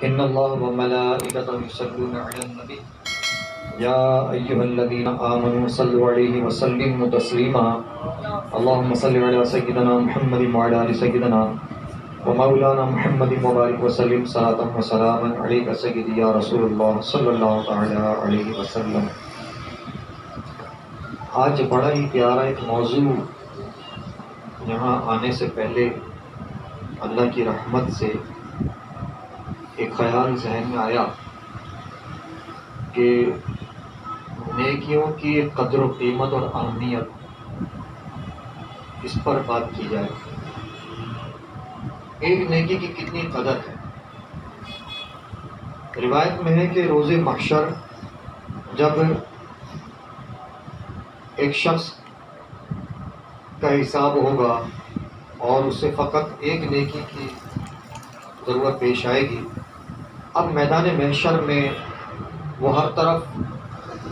ان اللہ وملائکتہ یصلون علی النبی یا ایھا الذین آمنوا صلوا علیہ وسلموا تسلیما اللهم صل علی سیدنا محمد وعلی آل سیدنا ومولانا محمد وبارک وسلم صلاۃ وسلاما علیک سیدی یا رسول اللہ صلی اللہ تعالی علیہ وسلم۔ آج بڑا ہی پیارا ایک موضوع یہاں آنے سے پہلے اللہ کی رحمت سے ایک خیال ذہن میں آیا کہ نیکیوں کی قدر و قیمت اور اہمیت اس پر بات کی جائے۔ ایک نیکی کی کتنی قدر ہے۔ روایت میں ہے کہ روز محشر جب ایک شخص کا حساب ہوگا اور اسے فقط ایک نیکی کی ضرورت پیش آئے گی، اب میدان محشر میں وہ ہر طرف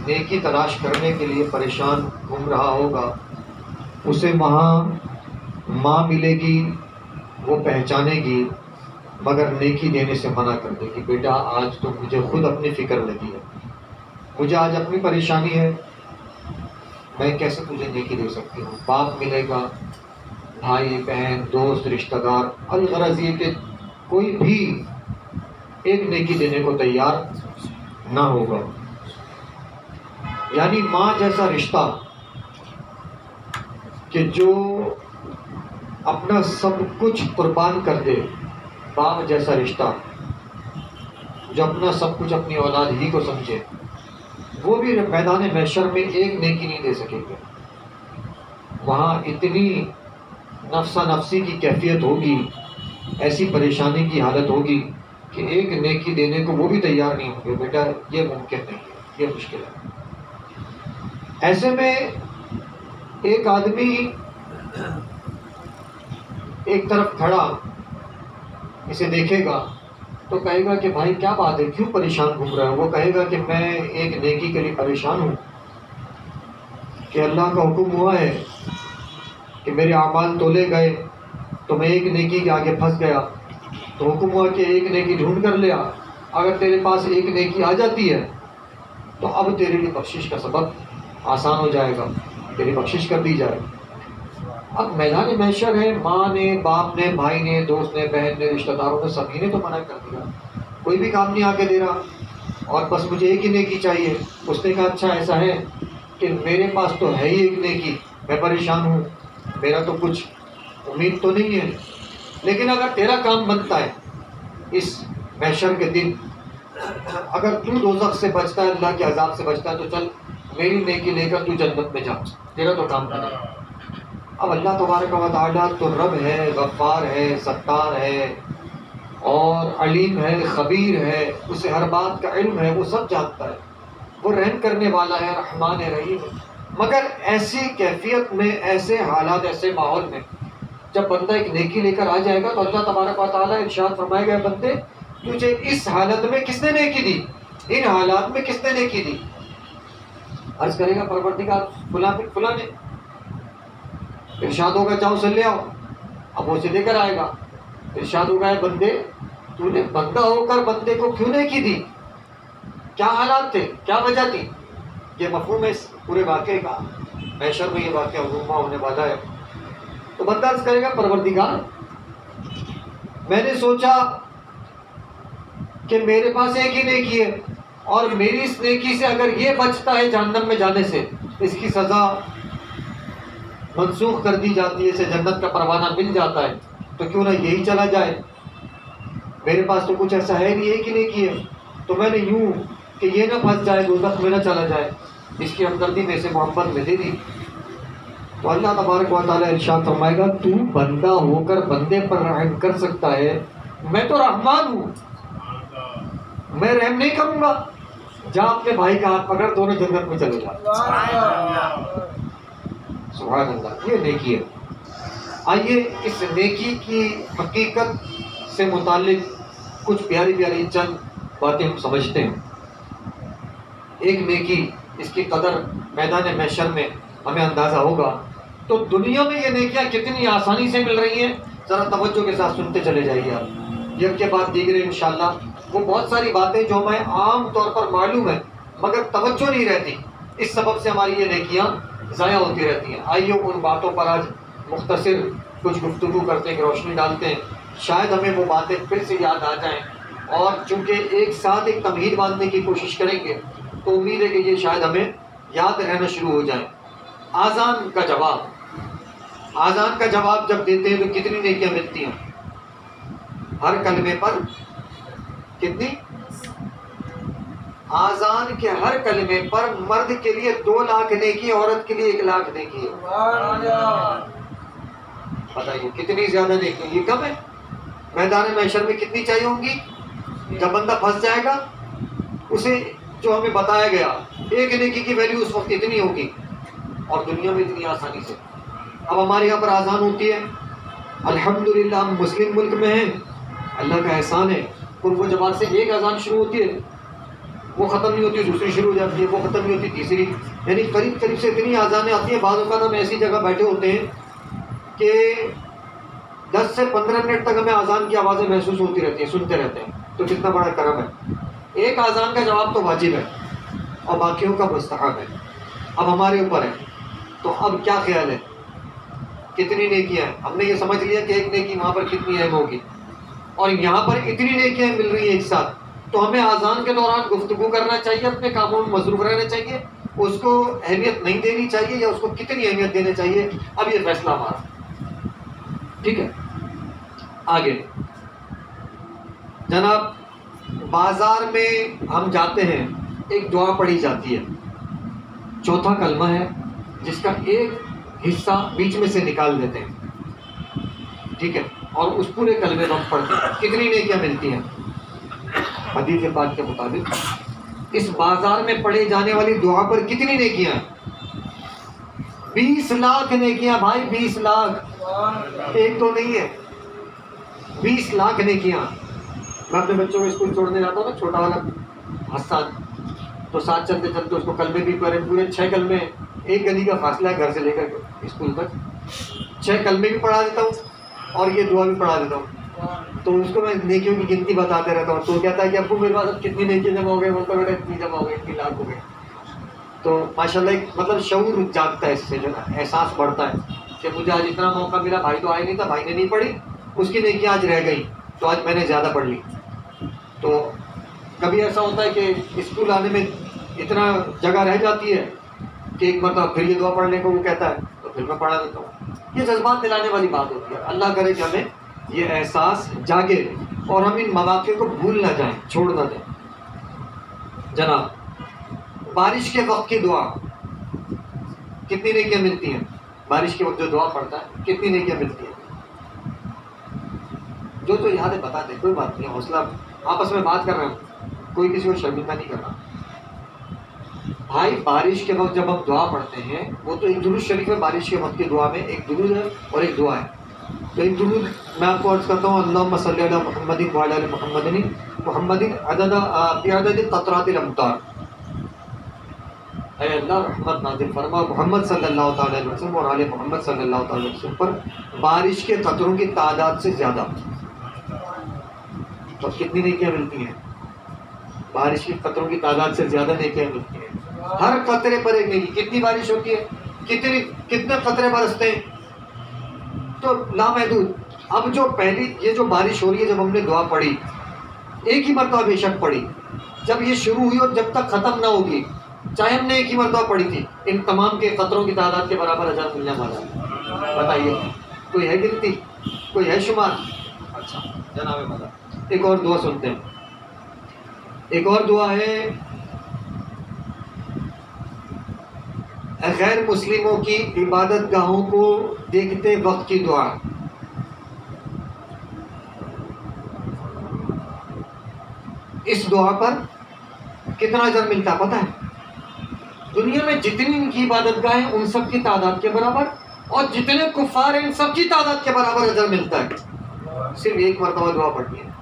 نیکی تلاش کرنے کے لیے پریشان گھوم رہا ہوگا۔ اسے وہاں ماں ملے گی، وہ پہچانے گی مگر نیکی دینے سے منع کر دے گی، بیٹا آج تو مجھے خود اپنی فکر لگی ہے، مجھے آج اپنی پریشانی ہے، میں کیسے تجھے نیکی دے سکتی ہوں۔ باپ ملے گا، بھائی بہن دوست رشتہ دار، الغرض یہ کہ کوئی بھی ایک نیکی دینے کو تیار نہ ہوگا۔ یعنی ماں جیسا رشتہ کہ جو اپنا سب کچھ قربان کر دے، باپ جیسا رشتہ جو اپنا سب کچھ اپنی اولاد ہی کو سمجھے، وہ بھی میدان محشر میں ایک نیکی نہیں دے سکیں گے۔ وہاں اتنی نفسا نفسی کی کیفیت ہوگی، ایسی پریشانی کی حالت ہوگی کہ ایک نیکی دینے کو وہ بھی تیار نہیں ہوں گے، بیٹا یہ ممکن نہیں ہے، یہ مشکل ہے۔ ایسے میں ایک آدمی ایک طرف کھڑا اسے دیکھے گا تو کہے گا کہ بھائی کیا بات ہے، کیوں پریشان گھوم رہا ہے؟ وہ کہے گا کہ میں ایک نیکی کے لیے پریشان ہوں کہ اللہ کا حکم ہوا ہے کہ میرے اعمال تولے گئے تو میں ایک نیکی کے آگے پھنس گیا، تو حکم ہوا کہ ایک نیکی ڈھونڈ کر لیا، اگر تیرے پاس ایک نیکی آ جاتی ہے تو اب تیرے لیے بخشش کا سبب آسان ہو جائے گا، تیری بخشش کر دی جائے۔ اب میدان محشر ہے، ماں نے، باپ نے، بھائی نے، دوست نے، بہن نے، رشتہ داروں نے، سبھی نے تو منع کر دیا، کوئی بھی کام نہیں آ کے دے رہا اور بس مجھے ایک ہی نیکی چاہیے۔ اس نے کہا اچھا ایسا ہے کہ میرے پاس تو ہے ہی ایک نیکی، میں پریشان ہوں، میرا تو کچھ امید تو نہیں ہے، لیکن اگر تیرا کام بنتا ہے اس محشر کے دن، اگر تو دوزخ سے بچتا ہے، اللہ کے عذاب سے بچتا ہے، تو چل میری نیکی لے کر تو جنت میں جا، تیرا تو کام بنا۔ اب اللہ تبارک و تعالیٰ تو رب ہے، غفار ہے، ستار ہے اور علیم ہے، خبیر ہے، اسے ہر بات کا علم ہے، وہ سب جانتا ہے، وہ رحم کرنے والا ہے، رحمان ہے، رحیم ہے۔ مگر ایسی کیفیت میں، ایسے حالات، ایسے ماحول میں جب بندہ ایک نیکی لے کر آ جائے گا تو اللہ تبارک و تعالیٰ ارشاد فرمائے گا بندے تجھے اس حالت میں کس نے نیکی دی، ان حالات میں کس نے نیکی دی؟ عرض کرے گا پروردگار فلاں نے۔ ارشاد ہوگا جاؤ اسے لے آؤ، اب وہ اسے لے کر آئے گا، ارشاد ہوگا ہے بندے تو نے بندہ ہو کر بندے کو کیوں نیکی دی، کیا حالات تھے، کیا وجہ تھی؟ یہ مفہوم ہے اس پورے واقعے کا، محشر میں یہ واقعہ رونما ہونے والا ہے۔ تو بندہ عرض کرے گا پروردگار میں نے سوچا کہ میرے پاس ایک ہی نیکی ہے اور میری اس نیکی سے اگر یہ بچتا ہے جہنم میں جانے سے، اس کی سزا منسوخ کر دی جاتی ہے، اسے جنت کا پروانہ مل جاتا ہے، تو کیوں نہ یہی چلا جائے، میرے پاس تو کچھ ایسا ہے نہیں، ایک ہی نیکی ہے، تو میں نے یوں کہ یہ نہ پھنس جائے، دوزخ میں نہ چلا جائے، اس کی ہمدردی میں سے محبت میں دے دی۔ تو اللہ تبارک و تعالیٰ ارشاد فرمائے گا تو بندہ ہو کر بندے پر رحم کر سکتا ہے، میں تو رحمان ہوں، میں رحم نہیں کروں گا، جا اپنے بھائی کا ہاتھ پکڑ، دونوں جنت میں چلے جا۔ سبحان اللہ، یہ نیکی ہے۔ آئیے اس نیکی کی حقیقت سے متعلق کچھ پیاری پیاری چند باتیں ہم سمجھتے ہیں۔ ایک نیکی، اس کی قدر میدان محشر میں ہمیں اندازہ ہوگا۔ تو دنیا میں یہ نیکیاں کتنی آسانی سے مل رہی ہیں، ذرا توجہ کے ساتھ سنتے چلے جائیے آپ، یک کے بعد دیگرے انشاءاللہ وہ بہت ساری باتیں جو ہمیں عام طور پر معلوم ہے مگر توجہ نہیں رہتی، اس سبب سے ہماری یہ نیکیاں ضائع ہوتی رہتی ہیں۔ آئیے ان باتوں پر آج مختصر کچھ گفتگو کرتے ہیں، روشنی ڈالتے ہیں، شاید ہمیں وہ باتیں پھر سے یاد آ جائیں، اور چونکہ ایک ساتھ ایک تمہید باندھنے کی کوشش کریں گے تو امید ہے کہ یہ شاید ہمیں یاد رہنا شروع ہو جائیں۔ آذان کا جواب، آذان کا جواب جب دیتے ہیں تو کتنی نیکیاں ملتی ہیں؟ ہر کلمے پر کتنی؟ آذان کے ہر کلمے پر مرد کے لیے 2 لاکھ نیکی، عورت کے لیے 1 لاکھ نیکی ہے۔ بتائیے کتنی زیادہ نیکی، یہ کم ہے؟ میدان محشر میں کتنی چاہیے ہوں گی؟ جب بندہ پھنس جائے گا اسے جو ہمیں بتایا گیا ایک نیکی کی ویلیو اس وقت اتنی ہوگی، اور دنیا میں اتنی آسانی سے۔ اب ہمارے یہاں پر آذان ہوتی ہے، الحمدللہ ہم مسلم ملک میں ہیں، اللہ کا احسان ہے۔ قرب و جماعت سے ایک اذان شروع ہوتی ہے، وہ ختم نہیں ہوتی، دوسری شروع ہو جاتی ہے، وہ ختم نہیں ہوتی، تیسری، یعنی قریب قریب سے اتنی آذانیں آتی ہیں۔ بعض اوقات ہم ایسی جگہ بیٹھے ہوتے ہیں کہ 10 سے 15 منٹ تک ہمیں آذان کی آوازیں محسوس ہوتی رہتی ہیں، سنتے رہتے ہیں، تو کتنا بڑا کرم ہے۔ ایک آذان کا جواب تو واجب ہے اور باقیوں کا مستحب ہے، اب ہمارے اوپر ہے۔ تو اب کیا خیال ہے کتنی نیکیاں ہیں؟ ہم نے یہ سمجھ لیا کہ ایک نیکی وہاں پر کتنی اہم ہوگی، اور یہاں پر اتنی نیکیاں مل رہی ہیں ایک ساتھ، تو ہمیں آذان کے دوران گفتگو کرنا چاہیے، اپنے کاموں میں مصروف رہنا چاہیے، اس کو اہمیت نہیں دینی چاہیے یا اس کو کتنی اہمیت دینا چاہیے، اب یہ فیصلہ ہمارا۔ ٹھیک ہے، آگے جناب، بازار میں ہم جاتے ہیں، ایک دعا پڑھی جاتی ہے، چوتھا کلمہ ہے جس کا ایک حصہ بیچ میں سے نکال دیتے ہیں، ٹھیک ہے، اور اس پورے کلمے کو ہم پڑھتے ہیں، کتنی نیکیاں ملتی ہیں؟ حدیث پاک کے مطابق اس بازار میں پڑھی جانے والی دعا پر کتنی نیکیاں ہیں؟ 20 لاکھ نیکیاں بھائی، 20 لاکھ، ایک تو نہیں ہے، 20 لاکھ نیکیاں۔ میں اپنے بچوں کو اسکول چھوڑنے جاتا ہوں نا، چھوٹا والا حسان، تو ساتھ چلتے چلتے اس کو کلمے بھی پڑھے، پورے 6 کلمے، ایک گلی کا فاصلہ ہے گھر سے لے کر اسکول تک، 6 کلمے بھی پڑھا دیتا ہوں اور یہ دعا بھی پڑھا دیتا ہوں۔ تو اس کو میں نیکیوں کی گنتی بتاتے رہتا ہوں، تو وہ کہتا ہے کہ ابو میرے پاس اب کتنی نیکیاں جمع ہو گئے؟ بولتا بیٹا اتنی جمع ہو گئی، اتنی لاکھ ہو گئے۔ تو ماشاء اللہ ایک مطلب شعور جاگتا ہے، اس سے جو نا احساس بڑھتا ہے کہ مجھے آج اتنا موقع ملا، بھائی تو آیا نہیں تھا، بھائی نے نہیں پڑھی، اس کی نیکیاں آج رہ گئی، تو آج میں نے زیادہ پڑھ لی۔ تو کبھی ایسا ہوتا ہے کہ اسکول آنے میں اتنا جگہ رہ جاتی ہے کہ ایک مرتبہ پھر یہ دعا پڑھنے کو وہ کہتا ہے تو پھر میں پڑھا دیتا ہوں۔ یہ جذبات دلانے والی بات ہوتی ہے، اللہ کرے کہ ہمیں یہ احساس جاگے اور ہم ان مواقع کو بھول نہ جائیں، چھوڑ نہ دیں۔ جناب، بارش کے وقت کی دعا کتنی نیکیاں ملتی ہیں؟ بارش کے وقت جو دعا پڑھتا ہے کتنی نیکیاں ملتی ہیں؟ جو تو یاد ہے بتا دیں، کوئی بات نہیں، حوصلہ، آپس میں بات کر رہے ہیں، کوئی کسی کو شرمندہ نہیں کر رہا۔ بھائی بارش کے وقت جب ہم دعا پڑھتے ہیں، وہ تو ایک درود شریف ہے، بارش کے وقت کی دعا میں ایک درود ہے اور ایک دعا ہے۔ تو ایک درود میں آپ کو عرض کرتا ہوں، اللہم صلی علی محمد وعلی آل محمد بعدد قطرات الامطار، اے اللہ رحمت نازل فرما محمد صلی اللہ تعالی علیہ وسلم اور آل محمد صلی اللہ تعالی علیہ وسلم پر بارش کے قطروں کی تعداد سے زیادہ۔ تو کتنی نیکیاں ملتی ہیں؟ بارش کے قطروں کی تعداد سے زیادہ نیکیاں ملتی ہیں۔ ہر قطرے پر ایک نیکی۔ کتنی بارش ہوتی ہے، کتنے قطرے برستے ہیں؟ تو لامحدود۔ اب جو پہلی یہ جو بارش ہو رہی ہے، جب ہم نے دعا پڑھی، ایک ہی مرتبہ بے شک پڑھی، جب یہ شروع ہوئی اور جب تک ختم نہ ہوگی، چاہے ہم نے ایک ہی مرتبہ پڑھی تھی، ان تمام کے قطروں کی تعداد کے برابر اجر ملنے والا ہے۔ بتائیے کوئی ہے گنتی، کوئی ہے شمار؟ اچھا جناب مزہ۔ ایک اور دعا سنتے ہیں، ایک اور دعا ہے، غیر مسلموں کی عبادت گاہوں کو دیکھتے وقت کی دعا۔ اس دعا پر کتنا اجر ملتا ہے پتہ ہے؟ دنیا میں جتنی ان کی عبادت گاہیں ان سب کی تعداد کے برابر، اور جتنے کفار ہیں ان سب کی تعداد کے برابر اجر ملتا ہے، صرف ایک مرتبہ دعا پڑھنی ہے۔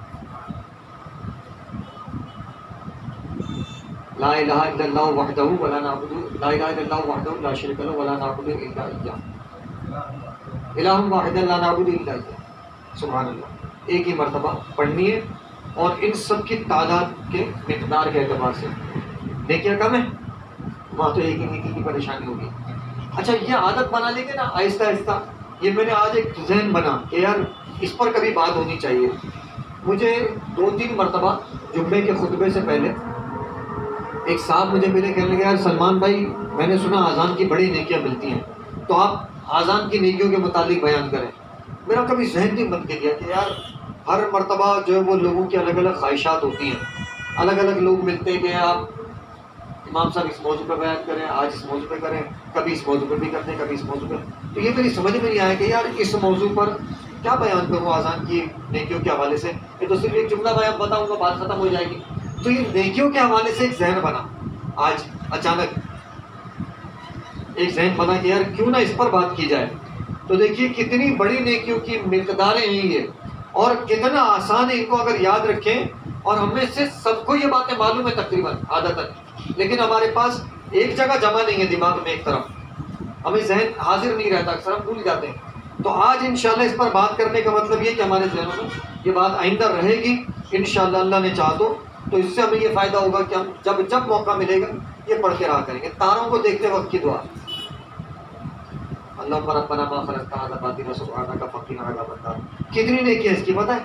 لا الہ الا اللہ وحدہ ولا نعبد، لا الہ الا اللہ وحدہ لا شریک لہ ولا نعبد الا ایہ، الہ واحد لا نعبد الا ایہ، سبحان اللہ۔ ایک ہی مرتبہ پڑھنی ہے اور ان سب کی تعداد کے مقدار کے اعتبار سے نیکیاں کم ہیں، وہاں تو ایک ہی نیکی کی پریشانی ہوگی۔ اچھا یہ عادت بنا لیں گے نا آہستہ آہستہ، یہ میں نے آج ایک ذہن بنا کہ یار اس پر کبھی بات ہونی چاہیے۔ مجھے 2-3 مرتبہ جمعے کے خطبے سے پہلے ایک صاحب مجھے ملے، کہنے لگے یار سلمان بھائی میں نے سنا اذان کی بڑی نیکیاں ملتی ہیں، تو آپ اذان کی نیکیوں کے متعلق بیان کریں۔ میرا کبھی ذہن نہیں بن کے گیا کہ یار ہر مرتبہ جو ہے وہ لوگوں کی الگ الگ خواہشات ہوتی ہیں، الگ الگ لوگ ملتے ہیں کہ آپ امام صاحب اس موضوع پہ بیان کریں، آج اس موضوع پہ کریں، کبھی اس موضوع پہ بھی کرتے ہیں، کبھی اس موضوع پہ۔ تو یہ میری سمجھ میں نہیں آیا کہ یار اس موضوع پر کیا بیان کروں اذان کی نیکیوں کے حوالے سے، یہ تو صرف ایک جملہ بیان بتاؤں گا بات ختم ہو جائے گی۔ تو یہ نیکیوں کے حوالے سے ایک ذہن بنا، آج اچانک ایک ذہن بنا کہ یار کیوں نہ اس پر بات کی جائے۔ تو دیکھیے کتنی بڑی نیکیوں کی مقداریں ہیں یہ، اور کتنا آسان ہے ان کو اگر یاد رکھیں، اور ہم میں سے سب کو یہ باتیں معلوم ہے تقریباً عادتاً، لیکن ہمارے پاس ایک جگہ جمع نہیں ہے دماغ میں، ایک طرف ہمیں ذہن حاضر نہیں رہتا، اکثر ہم بھول جاتے ہیں۔ تو آج انشاءاللہ اس پر بات کرنے کا مطلب یہ کہ ہمارے ذہنوں میں یہ بات آئندہ رہے گی انشاءاللہ، اللہ نے چاہا تو اس سے ہمیں یہ فائدہ ہوگا کہ ہم جب موقع ملے گا یہ پڑھ کے رہا کریں گے۔ تاروں کو دیکھتے وقت کی دعا، اللہم ربنا ما خلقت ھذا باطلا سبحانک فقنا عذاب النار۔ کتنی نیکی ہے اس کی پتہ ہے؟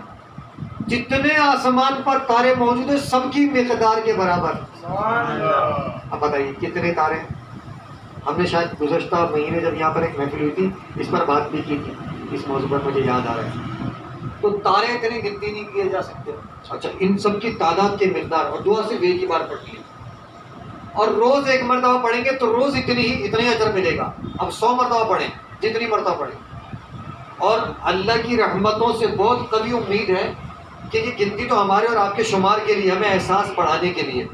جتنے آسمان پر تارے موجود ہیں سب کی مقدار کے برابر۔ اب بتائیے کتنے تارے ہیں؟ ہم نے شاید گزشتہ مہینے جب یہاں پر ایک محفل ہوئی تھی اس پر بات بھی کی تھی، اس موضوع پر مجھے یاد آ رہا ہے۔ تو تارے اتنے گنتی نہیں کیے جا سکتے۔ اچھا ان سب کی تعداد کے مقدار، اور دعا صرف ایک ہی بار پڑھنی ہے، اور روز ایک مرتبہ پڑھیں گے تو روز اتنے اجر ملے گا۔ اب 100 مرتبہ پڑھیں، جتنی مرتبہ پڑھیں، اور اللہ کی رحمتوں سے بہت قوی امید ہے کہ یہ گنتی تو ہمارے اور آپ کے شمار کے لیے، ہمیں احساس بڑھانے کے لیے،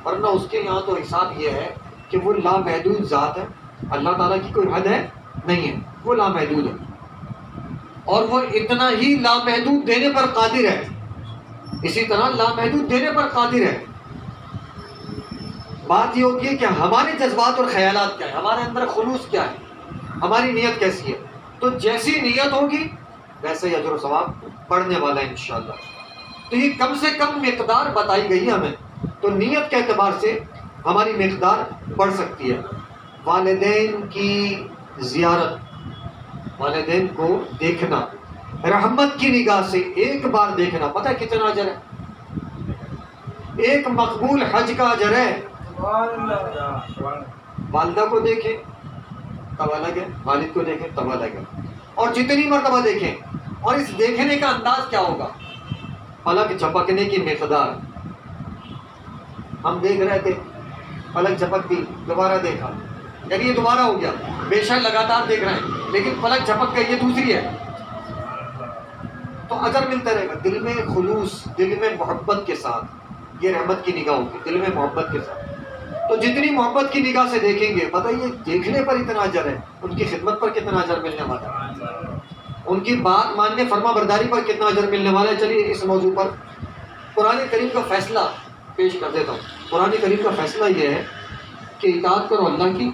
ورنہ اس کے یہاں تو حساب یہ ہے کہ وہ لامحدود ذات ہے، اللہ تعالیٰ کی کوئی حد ہے نہیں ہے، وہ لامحدود ہے، اور وہ اتنا ہی لامحدود دینے پر قادر ہے، اسی طرح لامحدود دینے پر قادر ہے۔ بات یہ ہوتی ہے کہ ہمارے جذبات اور خیالات کیا ہے، ہمارے اندر خلوص کیا ہے، ہماری نیت کیسی ہے۔ تو جیسی نیت ہوگی ویسے ہی اجر و ثواب بڑھنے والا ہے انشاءاللہ۔ تو یہ کم سے کم مقدار بتائی گئی ہے ہمیں، تو نیت کے اعتبار سے ہماری مقدار بڑھ سکتی ہے۔ والدین کی زیارت، والدین کو دیکھنا رحمت کی نگاہ سے، ایک بار دیکھنا، پتہ ہے کتنا اجر ہے؟ ایک مقبول حج کا اجر ہے۔ والدہ کو دیکھیں تب الگ ہے، والد کو دیکھیں تب الگ ہے، اور جتنی مرتبہ دیکھیں، اور اس دیکھنے کا انداز کیا ہوگا؟ پلک جھپکنے کی مقدار۔ ہم دیکھ رہے تھے، پلک جھپک دی، دوبارہ دیکھا، یعنی یہ دوبارہ ہو گیا، بے شک لگاتار دیکھ رہے ہیں لیکن پلک جھپک گئی، یہ دوسری ہے، تو اجر ملتا رہے گا۔ دل میں خلوص، دل میں محبت کے ساتھ، یہ رحمت کی نگاہ ہوگی، دل میں محبت کے ساتھ۔ تو جتنی محبت کی نگاہ سے دیکھیں گے، بتائیے دیکھنے پر اتنا اجر ہے، ان کی خدمت پر کتنا اجر ملنے والا ہے، ان کی بات ماننے، فرما برداری پر کتنا اجر ملنے والا ہے۔ چلیے اس موضوع پر قرآن کریم کا فیصلہ پیش کر دیتا ہوں۔ قرآن کریم کا فیصلہ یہ ہے کہ اطاعت کرو اللہ کی،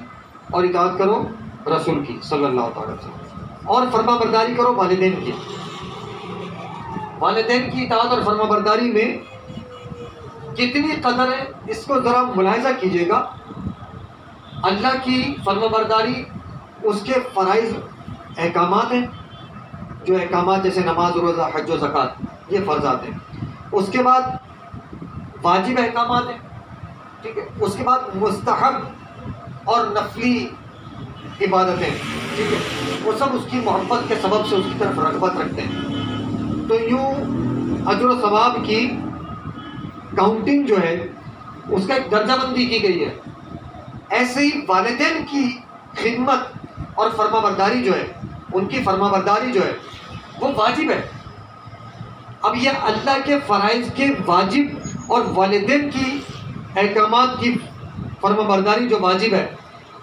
اور اطاعت کرو رسول کی صلی اللہ تعالی وسلم، اور فرما برداری کرو والدین کی۔ والدین کی اطاعت اور فرما برداری میں کتنی قدر ہے اس کو ذرا ملاحظہ کیجیے گا۔ اللہ کی فرما برداری، اس کے فرائض احکامات ہیں، جو احکامات جیسے نماز، روزہ، حج و زکوٰۃ، یہ فرضات ہیں۔ اس کے بعد واجب احکامات ہیں، ٹھیک ہے، اس کے بعد مستحب اور نفلی عبادتیں، ٹھیک ہے، وہ سب اس کی محبت کے سبب سے اس کی طرف رغبت رکھتے ہیں۔ تو یوں اجر و ثواب کی کاؤنٹنگ جو ہے اس کا ایک درجہ بندی کی گئی ہے۔ ایسے ہی والدین کی خدمت اور فرما برداری جو ہے، ان کی فرما برداری جو ہے وہ واجب ہے۔ اب یہ اللہ کے فرائض کے واجب اور والدین کی احکامات کی فرما برداری جو واجب ہے،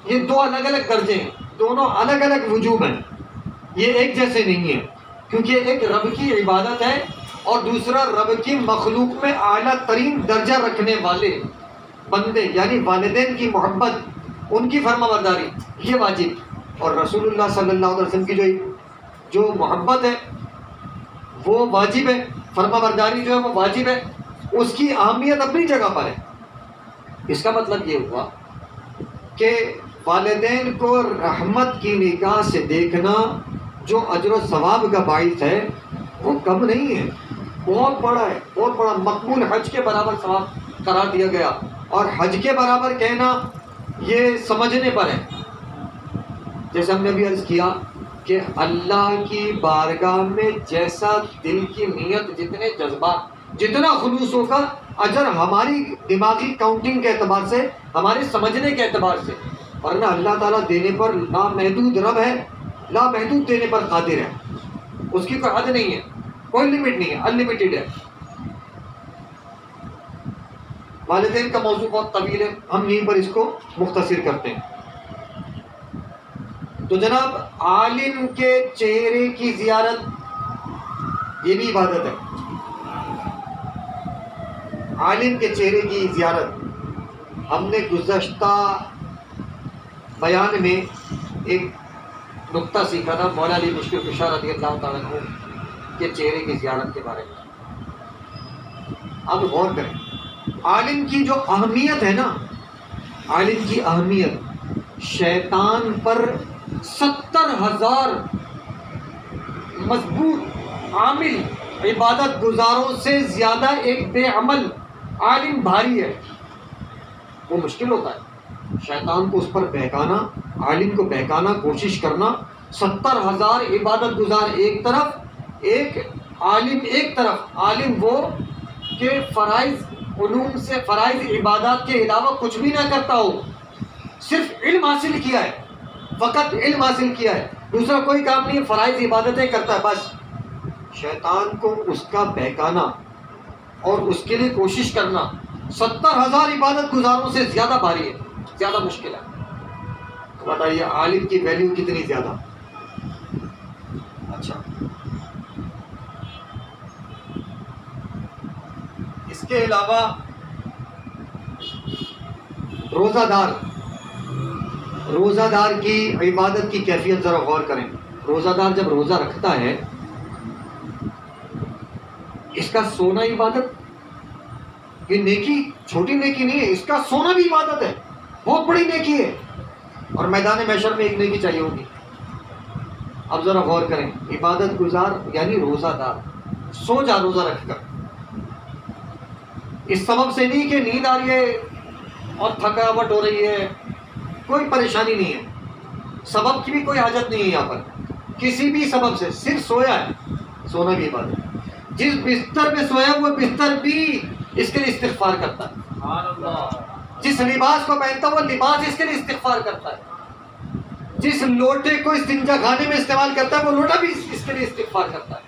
یہ دو الگ الگ درجے ہیں، دونوں الگ الگ وجوب ہیں، یہ ایک جیسے نہیں ہیں، کیونکہ ایک رب کی عبادت ہے اور دوسرا رب کی مخلوق میں اعلیٰ ترین درجہ رکھنے والے بندے، یعنی والدین کی محبت، ان کی فرما برداری، یہ واجب، اور رسول اللہ صلی اللہ علیہ وسلم کی جو محبت ہے وہ واجب ہے، فرما برداری جو ہے وہ واجب ہے، اس کی اہمیت اپنی جگہ پر ہے۔ اس کا مطلب یہ ہوا کہ والدین کو رحمت کی نگاہ سے دیکھنا جو اجر و ثواب کا باعث ہے وہ کم نہیں ہے، بہت بڑا ہے، بہت بڑا، مقبول حج کے برابر ثواب قرار دیا گیا۔ اور حج کے برابر کہنا یہ سمجھنے پر ہے، جیسے ہم نے بھی عرض کیا کہ اللہ کی بارگاہ میں جیسا دل کی نیت، جتنے جذبات، جتنا خلوص ہوگا، اجر ہماری دماغی کاؤنٹنگ کے اعتبار سے، ہمارے سمجھنے کے اعتبار سے، ورنہ اللہ تعالیٰ دینے پر لامحدود رب ہے، لامحدود دینے پر قادر ہے، اس کی کوئی حد نہیں ہے، کوئی لمٹ نہیں ہے، انلمیٹڈ ہے۔ والدین کا موضوع بہت طویل ہے، ہم یہیں پر اس کو مختصر کرتے ہیں۔ تو جناب، عالم کے چہرے کی زیارت یہ بھی عبادت ہے۔ عالم کے چہرے کی زیارت، ہم نے گزشتہ بیان میں ایک نقطہ سیکھا تھا مولا علی مشکل کشا رضی اللہ تعالیٰ عنہ کے چہرے کی زیارت کے بارے میں۔ اب غور کریں، عالم کی جو اہمیت ہے نا، عالم کی اہمیت شیطان پر 70,000 مضبوط عامل عبادت گزاروں سے زیادہ ایک بے عمل عالم بھاری ہے، وہ مشکل ہوتا ہے۔ شیطان کو اس پر بہکانا، عالم کو بہکانا، کوشش کرنا، 70,000 عبادت گزار ایک طرف، ایک عالم ایک طرف۔ عالم وہ کہ فرائض علوم سے، فرائض عبادات کے علاوہ کچھ بھی نہ کرتا ہو، صرف علم حاصل کیا ہے، فقط علم حاصل کیا ہے، دوسرا کوئی کام نہیں، فرائض عبادتیں کرتا ہے بس۔ شیطان کو اس کا بہکانا اور اس کے لیے کوشش کرنا 70,000 عبادت گزاروں سے زیادہ بھاری ہے، زیادہ مشکل ہے۔ تو بتائیے عالم کی ویلیو کتنی زیادہ۔ اچھا، اس کے علاوہ روزہ دار، روزہ دار کی عبادت کی کیفیت ذرا غور کریں۔ روزہ دار جب روزہ رکھتا ہے، اس کا سونا عبادت، یہ نیکی چھوٹی نیکی نہیں ہے، اس کا سونا بھی عبادت ہے، بہت بڑی نیکی ہے، اور میدان محشر میں ایک نیکی چاہیے ہوگی۔ اب ذرا غور کریں، عبادت گزار یعنی روزہ دار، سو جا روزہ رکھ کر، اس سبب سے نہیں کہ نیند آ رہی ہے اور تھکاوٹ ہو رہی ہے، کوئی پریشانی نہیں ہے، سبب کی بھی کوئی حاجت نہیں ہے یہاں پر، کسی بھی سبب سے صرف سویا ہے، سونا بھی عبادت ہے۔ جس بستر میں سویا وہ بستر بھی اس کے لیے استغفار کرتا ہے، جس لباس کو پہنتا وہ لباس اس کے لیے استغفار کرتا ہے، جس لوٹے کو استنجا خانے میں استعمال کرتا ہے وہ لوٹا بھی اس کے لیے استغفار کرتا ہے۔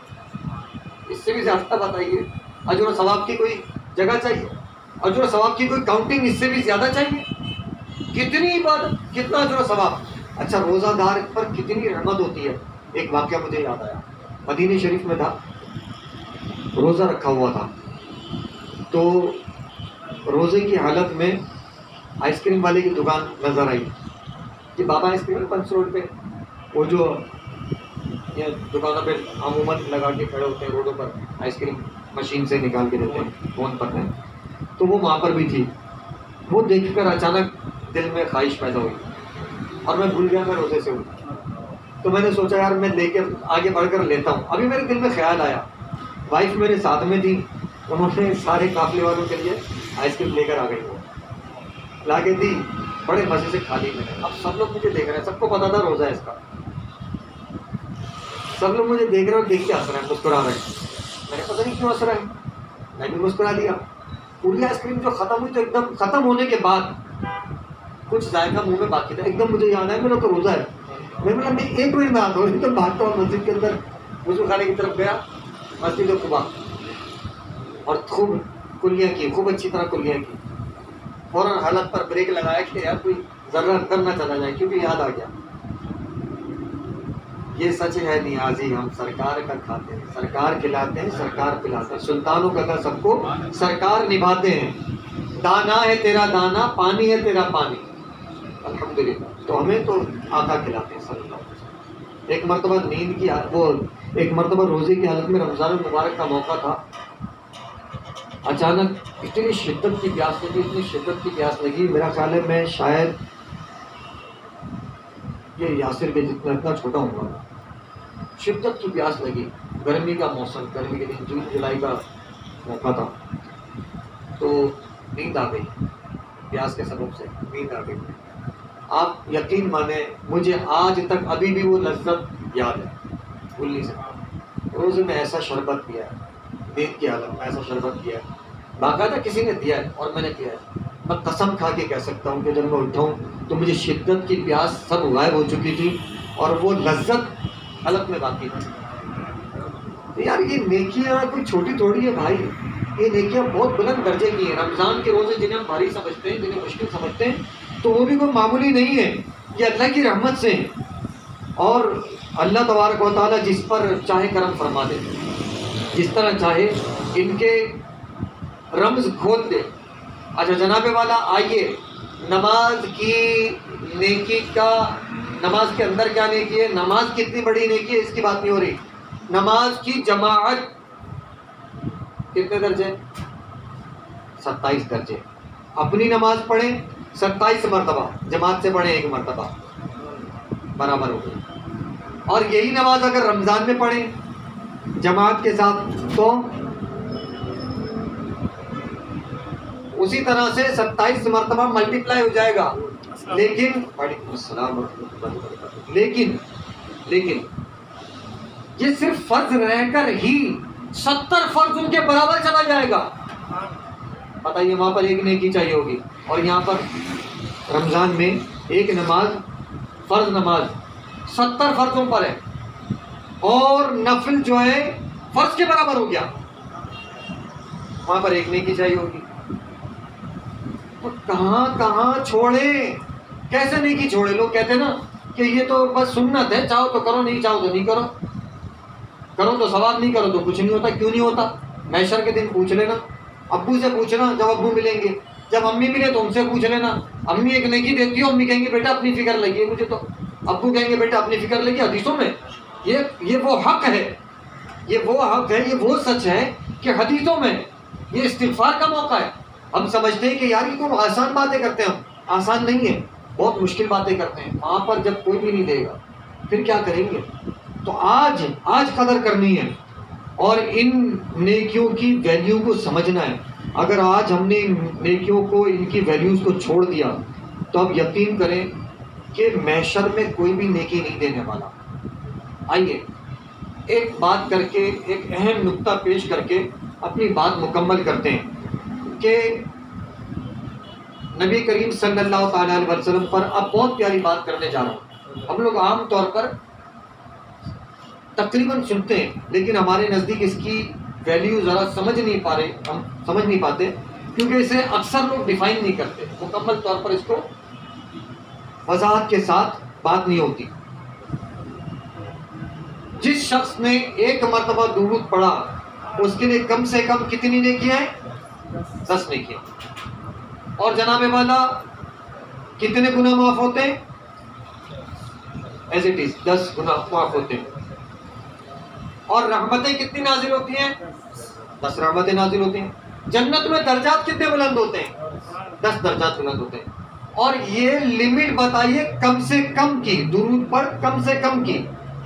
اس سے بھی زیادہ بتائیے اجر و ثواب کی کوئی جگہ چاہیے، اجر و ثواب کی کوئی کاؤنٹنگ اس سے بھی زیادہ چاہیے؟ کتنی عبادت، کتنا اجر و ثواب۔ اچھا، روزہ دار پر کتنی رحمت ہوتی ہے۔ ایک واقعہ مجھے یاد آیا، مدینہ شریف میں تھا، روزہ رکھا ہوا تھا، تو روزے کی حالت میں آئس کریم والے کی دکان نظر آئی کہ بابا آئس کریم 500 روڈ پہ، وہ جو یہ دکانوں پہ عموماً لگا کے کھڑے ہوتے ہیں روڈوں پر، آئس کریم مشین سے نکال کے دیتے ہیں، فون پر ہیں، تو وہ وہاں پر بھی تھی۔ وہ دیکھ کر اچانک دل میں خواہش پیدا ہوئی اور میں بھول گیا میں روزے سے ہوں، تو میں نے سوچا یار میں لے کے آگے بڑھ کر لیتا ہوں۔ ابھی میرے دل میں خیال آیا، وائف میرے ساتھ میں تھی، انہوں نے سارے قافلے والوں کے لیے آئس کریم لے کر آ گئی، وہ لا کے دی، بڑے مزے سے کھا لی میں نے۔ اب سب لوگ مجھے دیکھ رہے ہیں، سب کو پتا تھا روزہ ہے اس کا، سب لوگ مجھے دیکھ رہے ہیں اور دیکھ کے ہنس رہے ہیں، مسکرا رہے ہیں۔ میں نے پتہ نہیں کیوں ہنس رہے ہیں، میں بھی مسکرا دیا۔ پوری آئس کریم جو ختم ہوئی تو ایک دم ختم ہونے کے بعد کچھ ذائقہ منہ میں باقی تھا، ایک دم مجھے یاد آیا میرا تو روزہ ہے۔ میں بولا میں 1 منٹ میں آتا ہوں، ایک دم بھاگتا ہوں مسجد کے اندر، وضو خانے کی طرف گیا، مسجد قباء، اور خوب کلیاں کی، خوب اچھی طرح کلیاں کی، فوراً حالت پر بریک لگایا کہ یار کوئی ذرہ کرنا چلا جائے، کیونکہ یاد آ گیا۔ یہ سچ ہے نیازی ہم سرکار کا کھاتے ہیں، سرکار کھلاتے ہیں، سرکار پلاتے ہیں، سلطانوں کا سب کو سرکار نبھاتے ہیں، دانا ہے تیرا دانا، پانی ہے تیرا پانی، الحمدللہ۔ تو ہمیں تو آقا کھلاتے ہیں صلی اللہ علیہ وسلم۔ ایک مرتبہ نیند کی وہ ایک مرتبہ روزے کی حالت میں رمضان المبارک کا موقع تھا، اچانک اتنی شدت کی پیاس لگی، اتنی شدت کی پیاس لگی، میرا خیال ہے میں شاید یہ یاسر کے جتنا اتنا چھوٹا ہوں گا، شدت کی پیاس لگی، گرمی کا موسم، گرمی کے دن، جون جولائی کا موقع تھا، تو نیند آ گئی، پیاس کے سبب سے نیند آ گئی۔ آپ یقین مانیں مجھے آج تک ابھی بھی وہ لذت یاد ہے، بھول نہیں سکتا۔ روزے میں ایسا شربت پیا ہے، نیند کی حالت میں ایسا شربت پیا ہے، باقاعدہ کسی نے دیا ہے اور میں نے پیا ہے۔ میں قسم کھا کے کہہ سکتا ہوں کہ جب میں اٹھا ہوں تو مجھے شدت کی پیاس سب غائب ہو چکی تھی اور وہ لذت حلق میں باقی تھی۔ یار یہ نیکیاں کوئی چھوٹی تھوڑی ہے بھائی، یہ نیکیاں بہت بلند درجے کی ہیں۔ رمضان کے روزے جنہیں ہم بھاری سمجھتے ہیں، جنہیں مشکل سمجھتے ہیں، تو وہ بھی کوئی معمولی نہیں ہے، یہ اللہ کی رحمت سے ہیں، اور اللہ تبارک و تعالیٰ جس پر چاہے کرم فرما دے، جس طرح چاہے ان کے رمز کھول دے۔ اچھا جناب والا آئیے، نماز کی نیکی کا، نماز کے اندر کیا نیکی ہے، نماز کتنی بڑی نیکی ہے اس کی بات نہیں ہو رہی۔ نماز کی جماعت کتنے درجے؟ 27 درجے۔ اپنی نماز پڑھیں 27 مرتبہ، جماعت سے پڑھیں 1 مرتبہ، برابر ہو گئی۔ اور یہی نماز اگر رمضان میں پڑھیں جماعت کے ساتھ تو اسی طرح سے 27 مرتبہ ملٹیپلائی ہو جائے گا۔ لیکن وعلیکم السلام ورحمۃ اللہ وبرکاتہ، لیکن یہ صرف فرض رہ کر ہی 70 فرض ان کے برابر چلا جائے گا۔ بتائیے وہاں پر ایک نیکی چاہیے ہوگی، اور یہاں پر رمضان میں ایک نماز، فرض نماز 70 فرضوں پر ہے، اور نفل جو ہے فرض کے برابر ہو گیا، وہاں پر ایک نیکی چاہیے ہوگی۔ تو کہاں کہاں چھوڑیں، کیسے نیکی چھوڑے؟ لوگ کہتے ہیں نا کہ یہ تو بس سنت ہے، چاہو تو کرو، نہیں چاہو تو نہیں کرو، کرو تو ثواب، نہیں کرو تو کچھ نہیں ہوتا۔ کیوں نہیں ہوتا؟ محشر کے دن پوچھ لینا، ابو سے پوچھنا جب ابو ملیں گے، جب امی ملے تو ان سے پوچھ لینا۔ امی ایک نیکی دیتی ہو، امی کہیں گے بیٹا اپنی فکر لگی ہے مجھے تو، ابو کہیں گے بیٹا اپنی فکر لگی ہے۔ حدیثوں میں یہ وہ حق ہے، یہ وہ حق ہے، یہ وہ سچ ہے کہ حدیثوں میں یہ استغفار کا موقع ہے۔ ہم سمجھتے ہیں کہ یار یہ کوئی آسان باتیں کرتے ہیں، ہم آسان نہیں ہے، بہت مشکل باتیں کرتے ہیں۔ وہاں پر جب کوئی بھی نہیں دے گا پھر کیا کریں گے؟ تو آج قدر کرنی ہے اور ان نیکیوں کی ویلیو کو سمجھنا ہے۔ اگر آج ہم نے ان نیکیوں کو، ان کی ویلیوز کو چھوڑ دیا تو اب یقین کریں کہ محشر میں کوئی بھی نیکی نہیں دینے والا۔ آئیے ایک بات کر کے، ایک اہم نقطہ پیش کر کے اپنی بات مکمل کرتے ہیں کہ نبی کریم صلی اللہ تعالیٰ علیہ وسلم پر اب بہت پیاری بات کرنے جا رہا ہوں۔ ہم لوگ عام طور پر تقریباً سنتے ہیں لیکن ہمارے نزدیک اس کی ویلیو ذرا سمجھ نہیں پا رہے، ہم سمجھ نہیں پاتے، کیونکہ اسے اکثر لوگ ڈیفائن نہیں کرتے، مکمل طور پر اس کو وضاحت کے ساتھ بات نہیں ہوتی۔ جس شخص نے 1 مرتبہ درود پڑھا اس کے لیے کم سے کم کتنی نیکیاں ہیں؟ 10 نیکیاں۔ اور جناب والا کتنے گناہ معاف ہوتے ہیں؟ ایز اٹ از 10 گناہ معاف ہوتے ہیں۔ اور رحمتیں کتنی نازل ہوتی ہیں؟ 10 رحمتیں نازل ہوتی ہیں۔ جنت میں درجات کتنے بلند ہوتے ہیں؟ 10 درجات بلند ہوتے ہیں۔ اور یہ لمٹ بتائیے کم سے کم کی، درود پر کم سے کم کی،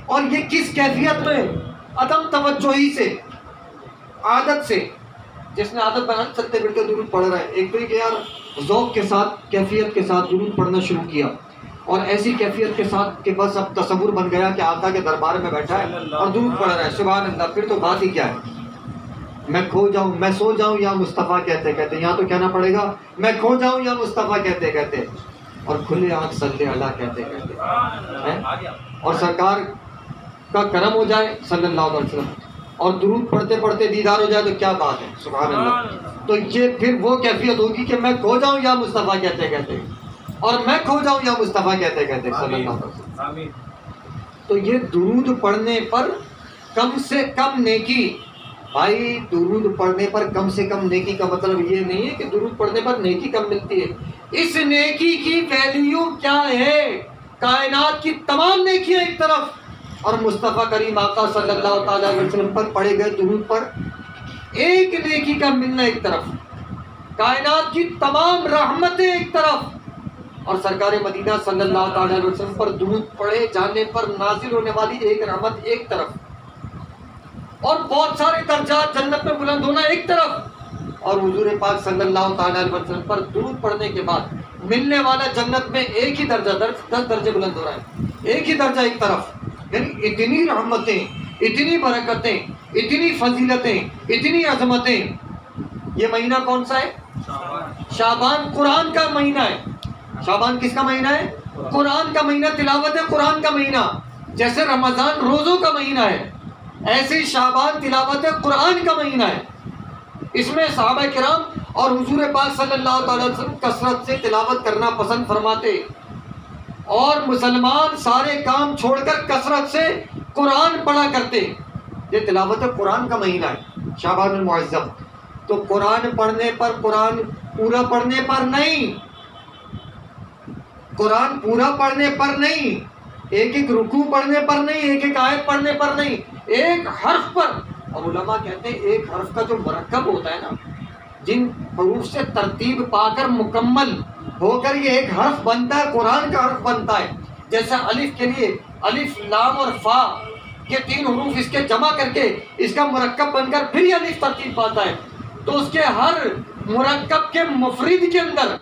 اور یہ کس کیفیت میں؟ عدم توجہی سے، عادت سے۔ جس نے عادت بنا چلتے پھرتے درود پڑھ رہا ہے، ایک تو کہ یار ذوق کے ساتھ، کیفیت کے ساتھ درود پڑھنا شروع کیا، اور ایسی کیفیت کے ساتھ کہ بس اب تصور بن گیا کہ آقا کے دربار میں بیٹھا ہے اور درود پڑھ رہا ہے، سبحان اللہ، پھر تو بات ہی کیا ہے۔ میں کھو جاؤں، میں سو جاؤں یا مصطفیٰ کہتے کہتے، یہاں تو کہنا پڑے گا میں کھو جاؤں یا مصطفیٰ کہتے کہتے، اور کھلے آنکھ صلی اللہ کہتے کہتے، اور سرکار کا کرم ہو جائے صلی اللہ علیہ وسلم، اور درود پڑھتے پڑھتے دیدار ہو جائے تو کیا بات ہے، سبحان اللہ۔ تو یہ پھر وہ کیفیت ہوگی کہ میں کھو جاؤں یا مصطفیٰ کہتے کہتے، اور میں کھو جاؤں یا مصطفیٰ کہتے کہتے صلی اللہ علیہ وسلم۔ تو یہ درود پڑھنے پر کم سے کم نیکی، بھائی درود پڑھنے پر کم سے کم نیکی کا مطلب یہ نہیں ہے کہ درود پڑھنے پر نیکی کم ملتی ہے۔ اس نیکی کی ویلیو کیا ہے؟ کائنات کی تمام نیکیاں ایک طرف، اور مصطفیٰ کریم آقا صلی اللہ تعالیٰ علیہ وسلم پر پڑھے گئے درود پر ایک نیکی کا ملنا ایک طرف، کائنات کی تمام رحمتیں ایک طرف، اور سرکار مدینہ صلی اللہ تعالیٰ علیہ وسلم پر درود پڑھے جانے پر نازل ہونے والی ایک رحمت ایک طرف، اور بہت سارے درجات جنت میں بلند ہونا ایک طرف، اور حضور پاک صلی اللہ تعالیٰ علیہ وسلم پر درود پڑھنے کے بعد ملنے والا جنت میں ایک ہی درجہ، 10 درجے بلند ہو رہا ہے، ایک ہی درجہ ایک طرف. یعنی اتنی رحمتیں، اتنی برکتیں، اتنی فضیلتیں، اتنی عظمتیں. یہ مہینہ کون سا ہے؟ شعبان. قرآن کا مہینہ ہے. شعبان کس کا مہینہ ہے؟ قرآن کا مہینہ، تلاوت قرآن کا مہینہ. جیسے رمضان روزوں کا مہینہ ہے، ایسے ہی شعبان تلاوت قرآن کا مہینہ ہے. اس میں صحابہ کرام اور حضور پاک صلی اللہ تعالی وسلم کثرت سے تلاوت کرنا پسند فرماتے، اور مسلمان سارے کام چھوڑ کر کثرت سے قرآن پڑھا کرتے. یہ تلاوت قرآن کا مہینہ ہے شعبان المعظم. تو قرآن پڑھنے پر، قرآن پورا پڑھنے پر نہیں، قرآن پورا پڑھنے پر نہیں، ایک ایک رکوع پڑھنے پر نہیں، ایک ایک آیت پڑھنے پر نہیں، ایک حرف پر. اور علماء کہتے ہیں ایک حرف کا جو مرکب ہوتا ہے نا، جن حروف سے ترتیب پا کر مکمل ہو کر یہ ایک حرف بنتا ہے، قرآن کا حرف بنتا ہے. جیسا الف کے لیے الف، لام اور فا، یہ 3 حروف اس کے جمع کر کے اس کا مرکب بن کر پھر یہ الف ترتیب پاتا ہے. تو اس کے ہر مرکب کے مفرد کے اندر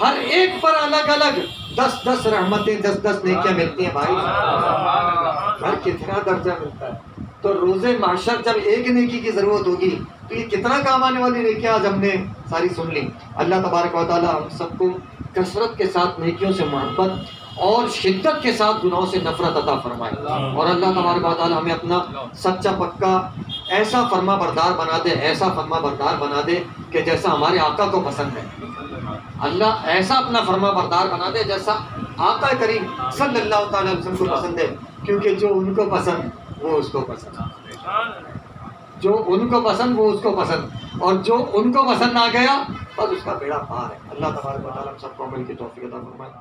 ہر ایک پر الگ الگ 10 رحمتیں، 10 نیکیاں ملتی ہیں بھائی. ہر کتنا درجہ ملتا ہے. تو روز محشر جب ایک نیکی کی ضرورت ہوگی تو یہ کتنا کام آنے والی نیکیاں آج ہم نے ساری سن لی. اللہ تبارک و تعالی ہم سب کو کثرت کے ساتھ نیکیوں سے محبت اور شدت کے ساتھ گناہوں سے نفرت عطا فرمائے. اور اللہ تبارک و تعالی ہمیں اپنا سچا پکا ایسا فرما بردار بنا دے، ایسا فرما بردار بنا دے کہ جیسا ہمارے آقا کو پسند ہے. اللہ ایسا اپنا فرما بردار بنا دے جیسا آقا کریم صلی اللہ تعالی علیہ وسلم کو پسند ہے. کیونکہ جو ان کو پسند وہ اس کو پسند، جو ان کو پسند وہ اس کو پسند، اور جو ان کو پسند آ گیا بس اس کا بیڑا پار ہے. اللہ تبارک و تعالی ہم سب کو عمل کی توفیق عطا فرمائے.